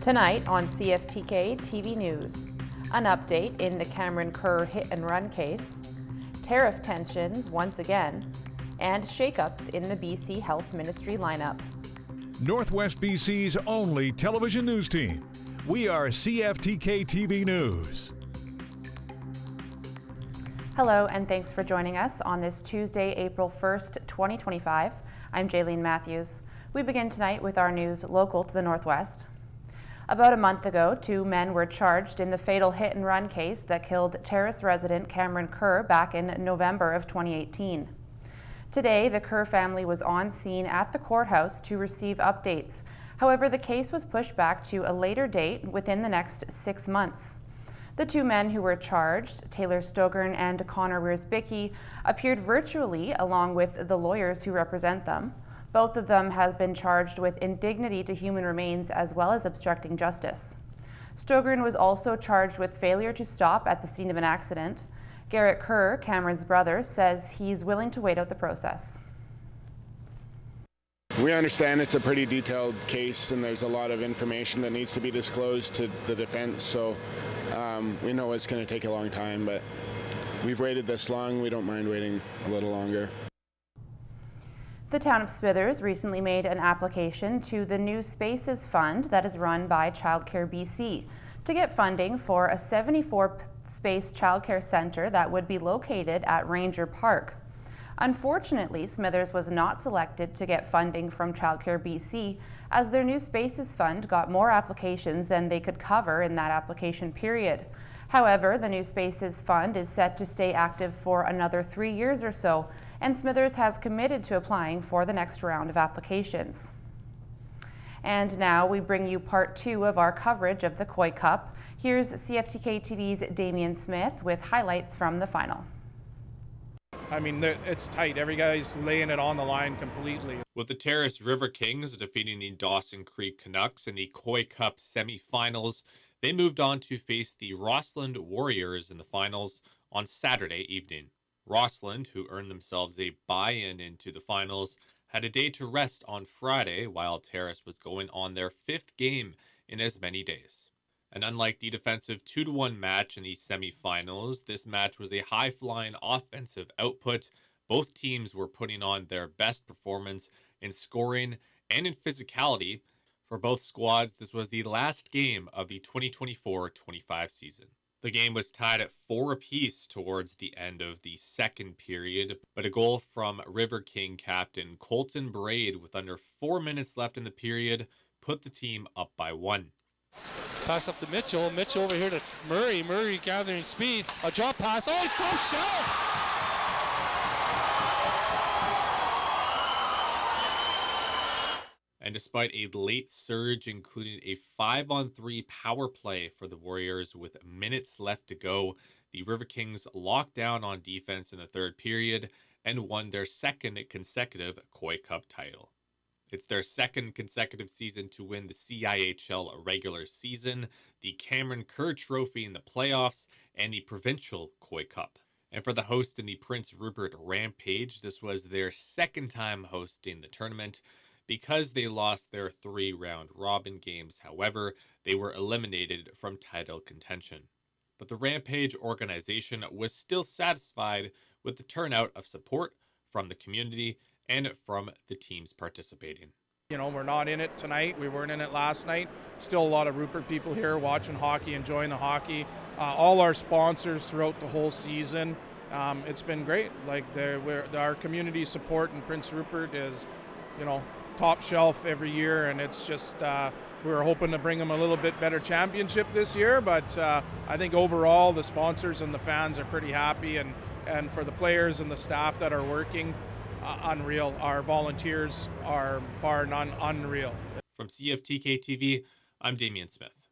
Tonight on CFTK-TV News, an update in the Cameron Kerr hit-and-run case, tariff tensions once again, and shakeups in the BC Health Ministry lineup. Northwest BC's only television news team. We are CFTK-TV News. Hello, and thanks for joining us on this Tuesday, April 1st, 2025. I'm Jaylene Matthews. We begin tonight with our news local to the Northwest. About a month ago, 2 men were charged in the fatal hit-and-run case that killed Terrace resident Cameron Kerr back in November of 2018. Today, the Kerr family was on scene at the courthouse to receive updates. However, the case was pushed back to a later date within the next 6 months. The 2 men who were charged, Taylor Stogern and Connor Wiersbicki, appeared virtually along with the lawyers who represent them. Both of them have been charged with indignity to human remains as well as obstructing justice. Stogern was also charged with failure to stop at the scene of an accident. Garrett Kerr, Cameron's brother, says he's willing to wait out the process. We understand it's a pretty detailed case and there's a lot of information that needs to be disclosed to the defense, so we know it's going to take a long time, but we've waited this long, we don't mind waiting a little longer. The town of Smithers recently made an application to the New Spaces Fund that is run by Childcare BC to get funding for a 74-space childcare centre that would be located at Ranger Park. Unfortunately, Smithers was not selected to get funding from Childcare BC as their New Spaces Fund got more applications than they could cover in that application period. However, the New Spaces Fund is set to stay active for another 3 years or so, and Smithers has committed to applying for the next round of applications. And now we bring you part 2 of our coverage of the Koi Cup. Here's CFTK-TV's Damian Smith with highlights from the final. I mean, it's tight. Every guy's laying it on the line completely. With the Terrace River Kings defeating the Dawson Creek Canucks in the Koi Cup semifinals, they moved on to face the Rossland Warriors in the finals on Saturday evening. Rossland, who earned themselves a buy-in into the finals, had a day to rest on Friday while Terrace was going on their 5th game in as many days. And unlike the defensive 2-1 match in the semifinals, this match was a high-flying offensive output. Both teams were putting on their best performance in scoring and in physicality. For both squads, this was the last game of the 2024-25 season. The game was tied at 4 apiece towards the end of the second period, but a goal from River King captain Colton Braid with under 4 minutes left in the period put the team up by 1. Pass up to Mitchell. Mitchell over here to Murray. Murray gathering speed. A drop pass. Oh, he's top shelf! And despite a late surge, including a 5-on-3 power play for the Warriors with minutes left to go, the River Kings locked down on defense in the third period and won their 2nd consecutive Koi Cup title. It's their 2nd consecutive season to win the CIHL regular season, the Cameron Kerr Trophy in the playoffs, and the provincial Koi Cup. And for the host in the Prince Rupert Rampage, this was their 2nd time hosting the tournament. Because they lost their 3 round-robin games, however, they were eliminated from title contention. But the Rampage organization was still satisfied with the turnout of support from the community and from the teams participating. You know, we're not in it tonight. We weren't in it last night. Still a lot of Rupert people here watching hockey, enjoying the hockey. All our sponsors throughout the whole season. It's been great. Like our community support in Prince Rupert is, you know, top shelf every year, and it's just we were hoping to bring them a little bit better championship this year, but I think overall the sponsors and the fans are pretty happy, and for the players and the staff that are working, unreal. Our volunteers are bar none unreal. From CFTK-TV, I'm Damian Smith.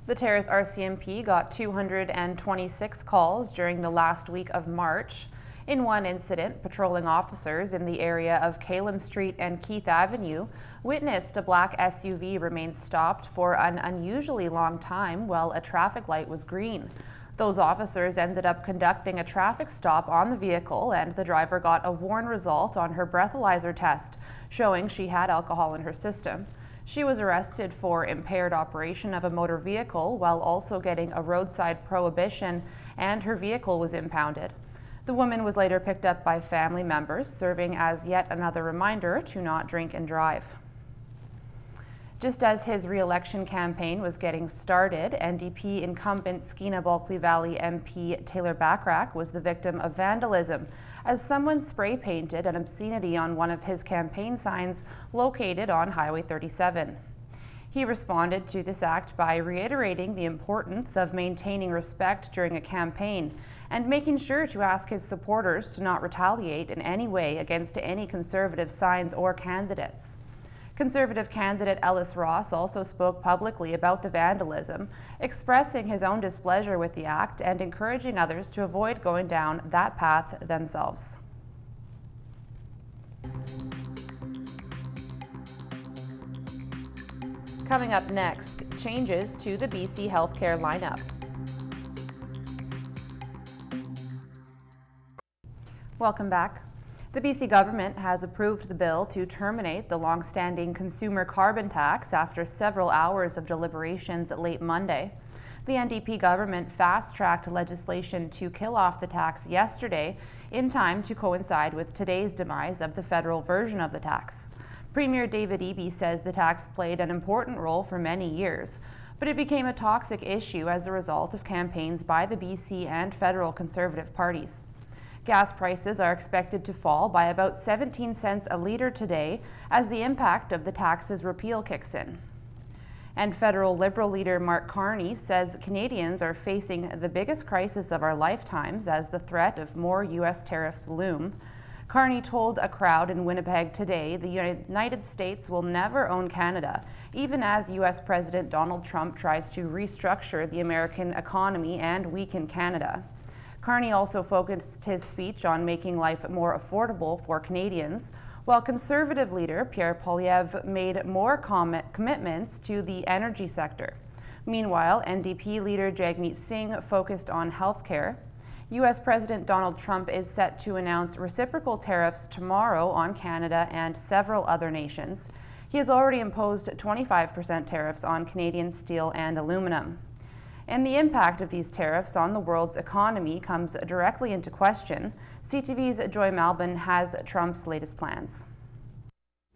The Terrace RCMP got 226 calls during the last week of March. In one incident, patrolling officers in the area of Calum Street and Keith Avenue witnessed a black SUV remain stopped for an unusually long time while a traffic light was green. Those officers ended up conducting a traffic stop on the vehicle, and the driver got a worn result on her breathalyzer test, showing she had alcohol in her system. She was arrested for impaired operation of a motor vehicle while also getting a roadside prohibition, and her vehicle was impounded. The woman was later picked up by family members, serving as yet another reminder to not drink and drive. Just as his re-election campaign was getting started, NDP incumbent Skeena-Bulkley Valley MP Taylor Bachrach was the victim of vandalism as someone spray-painted an obscenity on one of his campaign signs located on Highway 37. He responded to this act by reiterating the importance of maintaining respect during a campaign and making sure to ask his supporters to not retaliate in any way against any Conservative signs or candidates. Conservative candidate Ellis Ross also spoke publicly about the vandalism, expressing his own displeasure with the act and encouraging others to avoid going down that path themselves. Coming up next, changes to the BC healthcare lineup. Welcome back. The BC government has approved the bill to terminate the long-standing consumer carbon tax after several hours of deliberations late Monday. The NDP government fast-tracked legislation to kill off the tax yesterday in time to coincide with today's demise of the federal version of the tax. Premier David Eby says the tax played an important role for many years, but it became a toxic issue as a result of campaigns by the BC and federal Conservative parties. Gas prices are expected to fall by about 17 cents a litre today as the impact of the tax's repeal kicks in. And federal Liberal leader Mark Carney says Canadians are facing the biggest crisis of our lifetimes as the threat of more U.S. tariffs loom. Carney told a crowd in Winnipeg today the United States will never own Canada, even as U.S. President Donald Trump tries to restructure the American economy and weaken Canada. Carney also focused his speech on making life more affordable for Canadians, while Conservative leader Pierre Poilievre made more commitments to the energy sector. Meanwhile, NDP leader Jagmeet Singh focused on health care. U.S. President Donald Trump is set to announce reciprocal tariffs tomorrow on Canada and several other nations. He has already imposed 25% tariffs on Canadian steel and aluminum. And the impact of these tariffs on the world's economy comes directly into question. CTV's Joy Malbon has Trump's latest plans.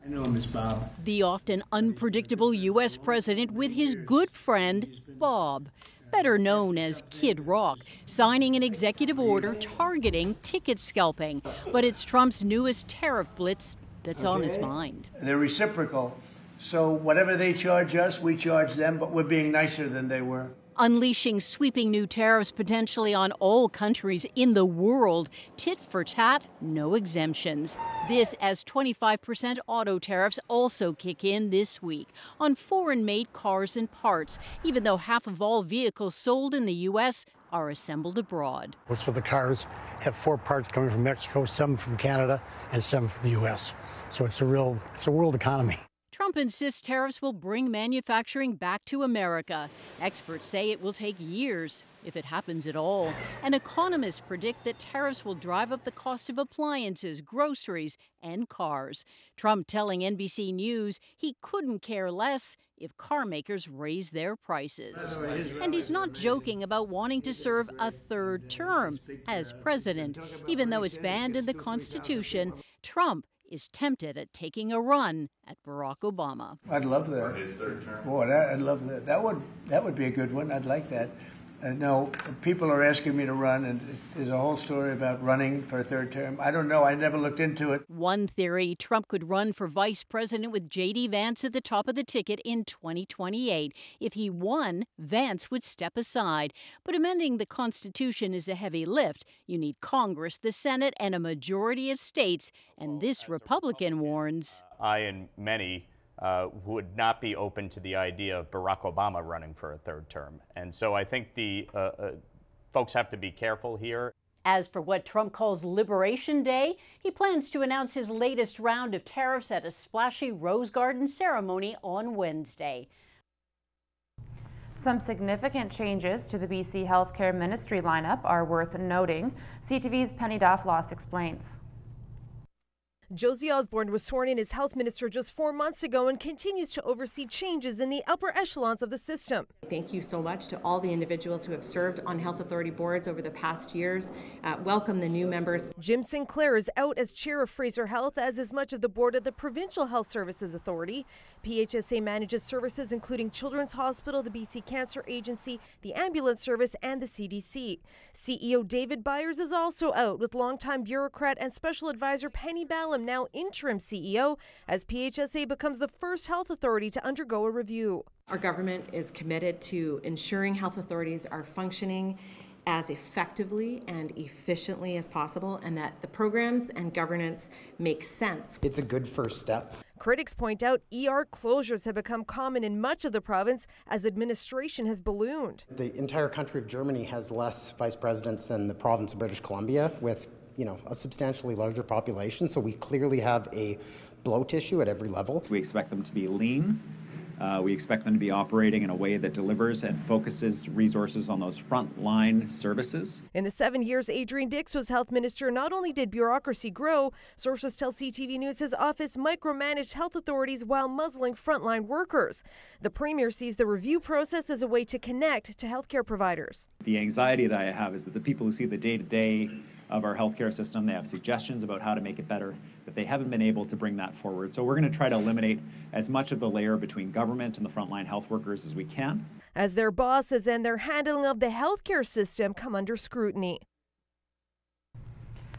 I know him as Bob. The often unpredictable U.S. president with his good friend, Bob, better known as Kid Rock, signing an executive order targeting ticket scalping. But it's Trump's newest tariff blitz that's on his mind. They're reciprocal. So whatever they charge us, we charge them, but we're being nicer than they were. Unleashing sweeping new tariffs potentially on all countries in the world. Tit for tat, no exemptions. This as 25% auto tariffs also kick in this week on foreign-made cars and parts, even though half of all vehicles sold in the U.S. are assembled abroad. Most of the cars have 4 parts coming from Mexico, some from Canada, and some from the U.S. So it's a world economy. Trump insists tariffs will bring manufacturing back to America. Experts say it will take years, if it happens at all. And economists predict that tariffs will drive up the cost of appliances, groceries, and cars. Trump telling NBC News he couldn't care less if car makers raise their prices. And he's not joking about wanting to serve a third term as president. Even though it's banned in the Constitution, Trump is tempted at taking a run at Barack Obama. I'd love that. His third term. Boy, I'd love that. That would be a good one. I'd like that. No, people are asking me to run, and there's a whole story about running for a third term. I don't know. I never looked into it. One theory, Trump could run for vice president with J.D. Vance at the top of the ticket in 2028. If he won, Vance would step aside. But amending the Constitution is a heavy lift. You need Congress, the Senate, and a majority of states. And this Republican warns. I and many would not be open to the idea of Barack Obama running for a third term. And so I think the folks have to be careful here. As for what Trump calls Liberation Day, he plans to announce his latest round of tariffs at a splashy Rose Garden ceremony on Wednesday. Some significant changes to the BC Healthcare Ministry lineup are worth noting. CTV's Penny Daflos explains. Josie Osborne was sworn in as health minister just 4 months ago and continues to oversee changes in the upper echelons of the system. Thank you so much to all the individuals who have served on health authority boards over the past years. Welcome the new members. Jim Sinclair is out as chair of Fraser Health, as is much of the board of the Provincial Health Services Authority. PHSA manages services including Children's Hospital, the BC Cancer Agency, the Ambulance Service, and the CDC. CEO David Byers is also out, with longtime bureaucrat and special advisor Penny Ballum now interim CEO, as PHSA becomes the first health authority to undergo a review. Our government is committed to ensuring health authorities are functioning as effectively and efficiently as possible, and that the programs and governance make sense. It's a good first step. Critics point out ER closures have become common in much of the province as administration has ballooned. The entire country of Germany has less vice presidents than the province of British Columbia, with a substantially larger population, so we clearly have a bloat issue at every level. We expect them to be lean. We expect them to be operating in a way that delivers and focuses resources on those frontline services. In the 7 years Adrian Dix was health minister, not only did bureaucracy grow, sources tell CTV News his office micromanaged health authorities while muzzling frontline workers. The premier sees the review process as a way to connect to healthcare providers. The anxiety that I have is that the people who see the day-to-day of our healthcare system, they have suggestions about how to make it better, but they haven't been able to bring that forward. So we're going to try to eliminate as much of the layer between government and the frontline health workers as we can. As their bosses and their handling of the healthcare system come under scrutiny.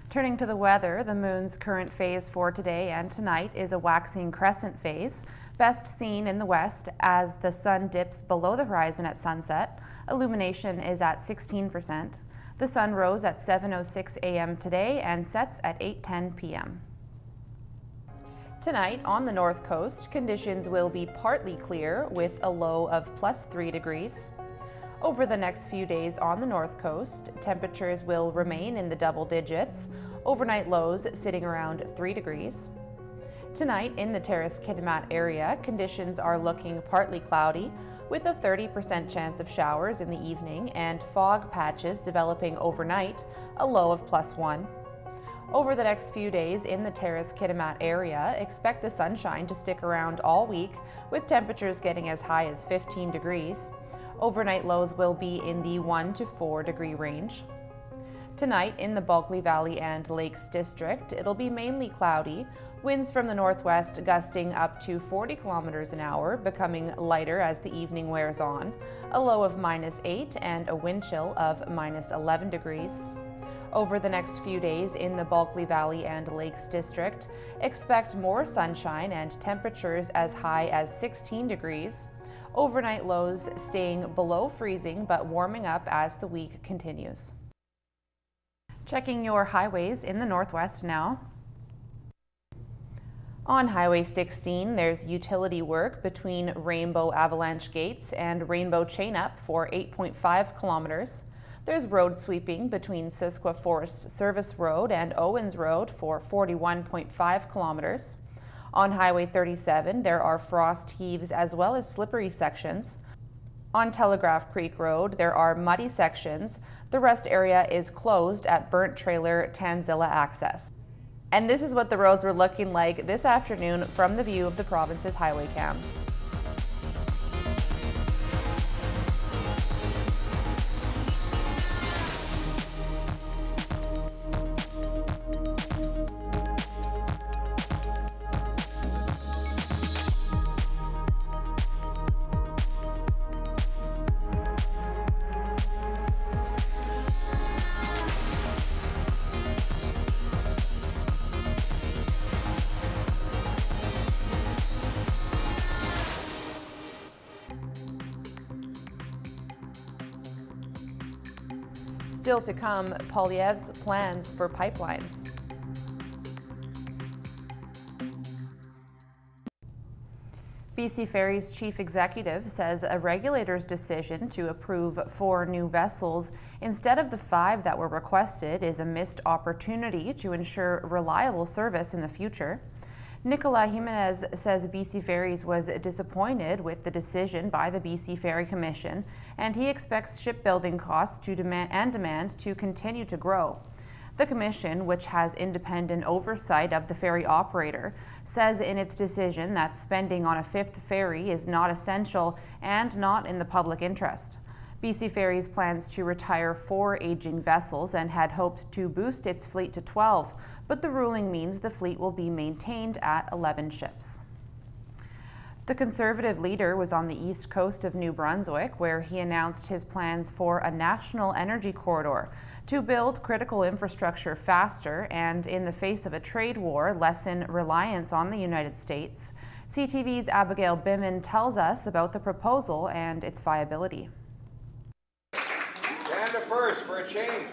Turning to the weather, the moon's current phase for today and tonight is a waxing crescent phase, best seen in the west as the sun dips below the horizon at sunset. Illumination is at 16%. The sun rose at 7:06 a.m. today and sets at 8:10 p.m. Tonight on the north coast, conditions will be partly clear with a low of +3 degrees. Over the next few days on the north coast, temperatures will remain in the double digits, overnight lows sitting around 3 degrees. Tonight in the Terrace-Kitimat area, conditions are looking partly cloudy, with a 30% chance of showers in the evening and fog patches developing overnight, a low of +1. Over the next few days in the Terrace-Kitimat area, expect the sunshine to stick around all week, with temperatures getting as high as 15 degrees. Overnight lows will be in the 1 to 4 degree range. Tonight in the Bulkley Valley and Lakes District, it'll be mainly cloudy, winds from the northwest gusting up to 40 kilometers an hour, becoming lighter as the evening wears on, a low of -8 and a wind chill of -11 degrees. Over the next few days in the Bulkley Valley and Lakes District, expect more sunshine and temperatures as high as 16 degrees. Overnight lows staying below freezing but warming up as the week continues. Checking your highways in the northwest now. On Highway 16, there's utility work between Rainbow Avalanche Gates and Rainbow Chain Up for 8.5 kilometers. There's road sweeping between Susquehanna Forest Service Road and Owens Road for 41.5 kilometers. On Highway 37, there are frost heaves as well as slippery sections. On Telegraph Creek Road, there are muddy sections. The rest area is closed at Burnt Trailer Tanzilla access. And this is what the roads were looking like this afternoon from the view of the province's highway cams. Still to come, Poilievre's plans for pipelines. BC Ferries chief executive says a regulator's decision to approve 4 new vessels instead of the 5 that were requested is a missed opportunity to ensure reliable service in the future. Nicolas Jimenez says BC Ferries was disappointed with the decision by the BC Ferry Commission, and he expects shipbuilding costs to demand to continue to grow. The commission, which has independent oversight of the ferry operator, says in its decision that spending on a fifth ferry is not essential and not in the public interest. BC Ferries plans to retire 4 aging vessels and had hoped to boost its fleet to 12, but the ruling means the fleet will be maintained at 11 ships. The Conservative leader was on the east coast of New Brunswick, where he announced his plans for a national energy corridor to build critical infrastructure faster and, in the face of a trade war, lessen reliance on the United States. CTV's Abigail Bimman tells us about the proposal and its viability. Canada first for a change.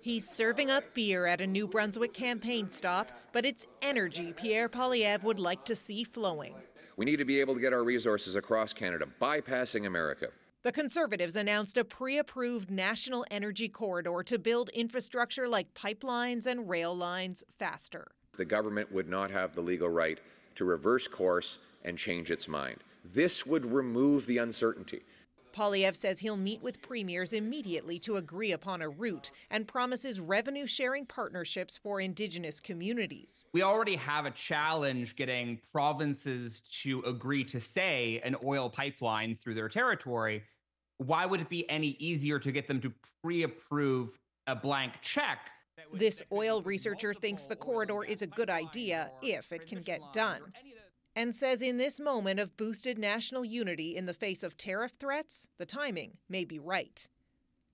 He's serving up beer at a New Brunswick campaign stop, but it's energy Pierre Poilievre would like to see flowing. We need to be able to get our resources across Canada, bypassing America. The Conservatives announced a pre-approved national energy corridor to build infrastructure like pipelines and rail lines faster. The government would not have the legal right to reverse course and change its mind. This would remove the uncertainty. Poilievre says he'll meet with premiers immediately to agree upon a route and promises revenue-sharing partnerships for Indigenous communities. We already have a challenge getting provinces to agree to, say, an oil pipeline through their territory. Why would it be any easier to get them to pre-approve a blank check? This oil researcher thinks the corridor is a good idea if it can get done, and says in this moment of boosted national unity in the face of tariff threats, the timing may be right.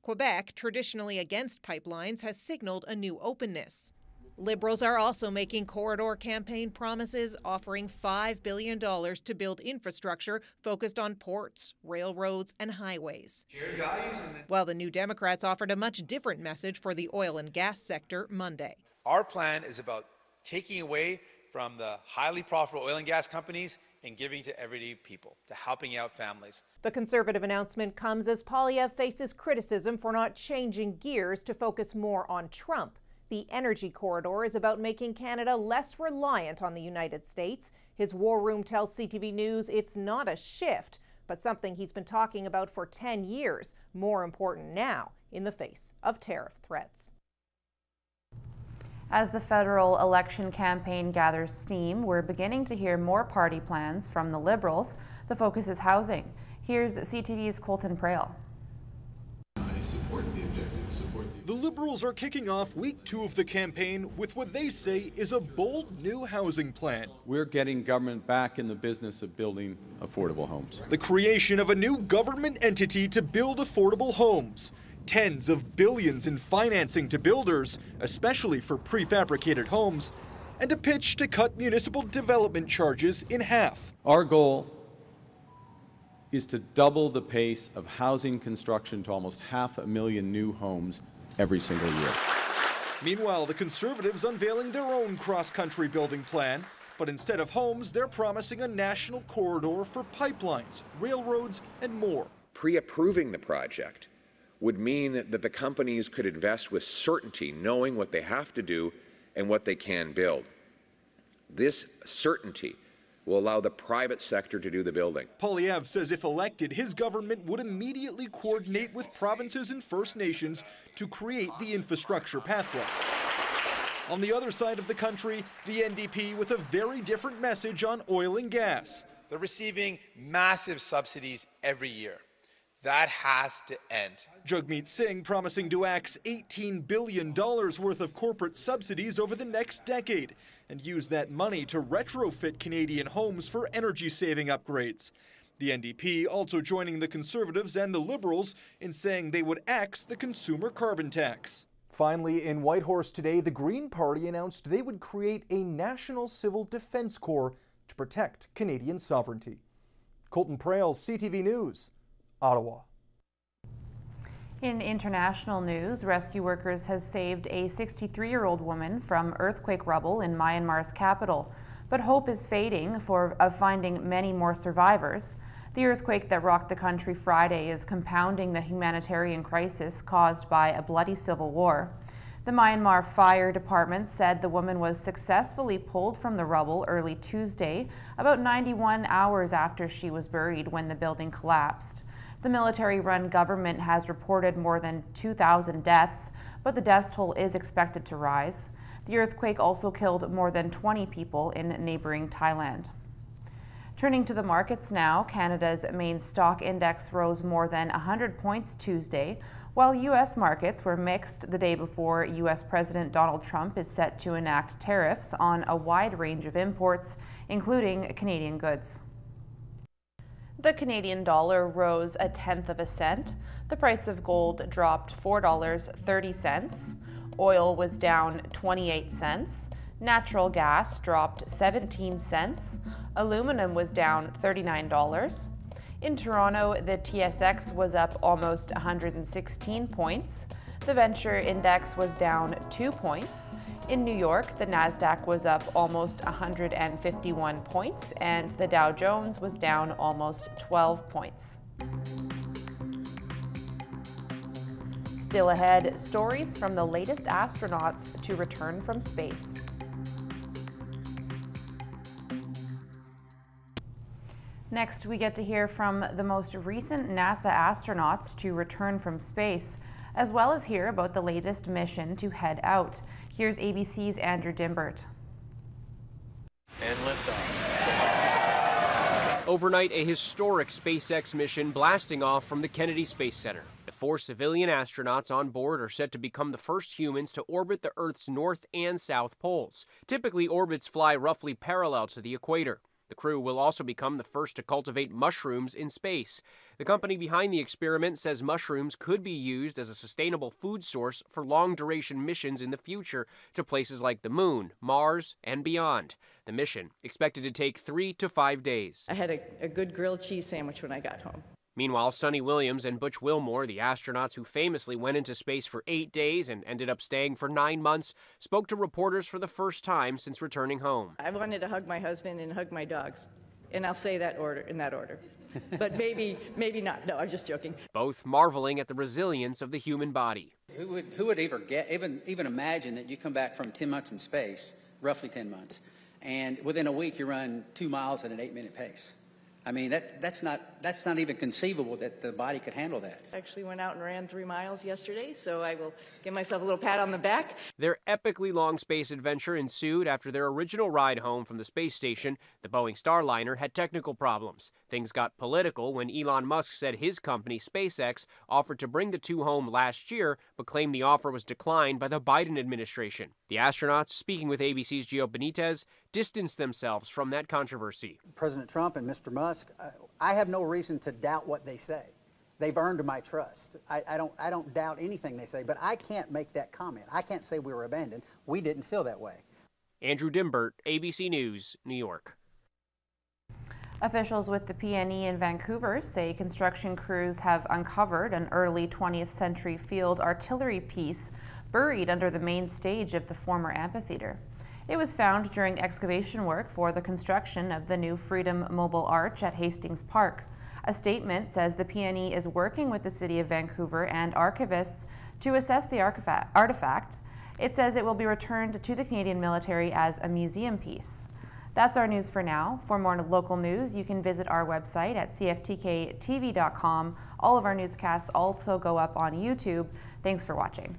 Quebec, traditionally against pipelines, has signaled a new openness. Liberals are also making corridor campaign promises, offering $5 billion to build infrastructure focused on ports, railroads, and highways. While the New Democrats offered a much different message for the oil and gas sector Monday. Our plan is about taking away from the highly profitable oil and gas companies and giving to everyday people, to helping out families. The Conservative announcement comes as Poilievre faces criticism for not changing gears to focus more on Trump. The energy corridor is about making Canada less reliant on the United States. His war room tells CTV News it's not a shift, but something he's been talking about for 10 years, more important now in the face of tariff threats. As the federal election campaign gathers steam, we're beginning to hear more party plans from the Liberals. The focus is housing. Here's CTV's Colton Prale. I support the objective. The Liberals are kicking off week 2 of the campaign with what they say is a bold new housing plan. We're getting government back in the business of building affordable homes. The creation of a new government entity to build affordable homes. Tens of billions in financing to builders, especially for prefabricated homes, and a pitch to cut municipal development charges in half. Our goal is to double the pace of housing construction to almost 500,000 new homes every single year. Meanwhile, the Conservatives unveiling their own cross-country building plan, but instead of homes, they're promising a national corridor for pipelines, railroads, and more. Pre-approving the project would mean that the companies could invest with certainty, knowing what they have to do and what they can build. This certainty will allow the private sector to do the building. Poilievre says if elected, his government would immediately coordinate with provinces and First Nations to create the infrastructure pathway. On the other side of the country, the NDP with a very different message on oil and gas. They're receiving massive subsidies every year. That has to end. Jagmeet Singh promising to axe $18 billion worth of corporate subsidies over the next decade and use that money to retrofit Canadian homes for energy-saving upgrades. The NDP also joining the Conservatives and the Liberals in saying they would axe the consumer carbon tax. Finally, in Whitehorse today, the Green Party announced they would create a National Civil Defense Corps to protect Canadian sovereignty. Colton Prale, CTV News, Ottawa. In international news, rescue workers has saved a 63-year-old woman from earthquake rubble in Myanmar's capital, but hope is fading of finding many more survivors. The earthquake that rocked the country Friday is compounding the humanitarian crisis caused by a bloody civil war. The Myanmar Fire Department said the woman was successfully pulled from the rubble early Tuesday, about 91 hours after she was buried when the building collapsed. The military-run government has reported more than 2,000 deaths, but the death toll is expected to rise. The earthquake also killed more than 20 people in neighboring Thailand. Turning to the markets now, Canada's main stock index rose more than 100 points Tuesday, while U.S. markets were mixed the day before U.S. President Donald Trump is set to enact tariffs on a wide range of imports, including Canadian goods. The Canadian dollar rose 1/10 of a cent. The price of gold dropped $4.30. Oil was down 28 cents. Natural gas dropped 17 cents. Aluminum was down $39. In Toronto, the TSX was up almost 116 points. The Venture Index was down 2 points. In New York, the Nasdaq was up almost 151 points, and the Dow Jones was down almost 12 points. Still ahead, stories from the latest astronauts to return from space. Next, we get to hear from the most recent NASA astronauts to return from space, as well as hear about the latest mission to head out. Here's ABC's Andrew Dimbert. And liftoff. Overnight, a historic SpaceX mission blasting off from the Kennedy Space Center. The 4 civilian astronauts on board are set to become the first humans to orbit the Earth's north and south poles. Typically, orbits fly roughly parallel to the equator. The crew will also become the first to cultivate mushrooms in space. The company behind the experiment says mushrooms could be used as a sustainable food source for long-duration missions in the future to places like the Moon, Mars, and beyond. The mission, expected to take 3 to 5 days. I had a good grilled cheese sandwich when I got home. Meanwhile, Sonny Williams and Butch Wilmore, the astronauts who famously went into space for 8 days and ended up staying for 9 months, spoke to reporters for the first time since returning home. I wanted to hug my husband and hug my dogs, and I'll say that in that order. But maybe not. No, I'm just joking. Both marveling at the resilience of the human body. Who would even imagine that you come back from 10 months in space, roughly 10 months, and within a week you run 2 miles at an 8-minute pace? I mean, that's not even conceivable that the body could handle that. Actually went out and ran 3 miles yesterday, so I will give myself a little pat on the back. Their epically long space adventure ensued after their original ride home from the space station. The Boeing Starliner had technical problems. Things got political when Elon Musk said his company, SpaceX, offered to bring the 2 home last year, but claimed the offer was declined by the Biden administration. The astronauts, speaking with ABC's Gio Benitez, distanced themselves from that controversy. President Trump and Mr. Musk, I have no reason to doubt what they say. They've earned my trust. I don't doubt anything they say, but I can't make that comment. I can't say we were abandoned. We didn't feel that way. Andrew Dimbert, ABC News, New York. Officials with the PNE in Vancouver say construction crews have uncovered an early 20th century field artillery piece buried under the main stage of the former amphitheater. It was found during excavation work for the construction of the new Freedom Mobile Arch at Hastings Park. A statement says the PNE is working with the City of Vancouver and archivists to assess the artifact. It says it will be returned to the Canadian military as a museum piece. That's our news for now. For more local news, you can visit our website at cftktv.com. All of our newscasts also go up on YouTube. Thanks for watching.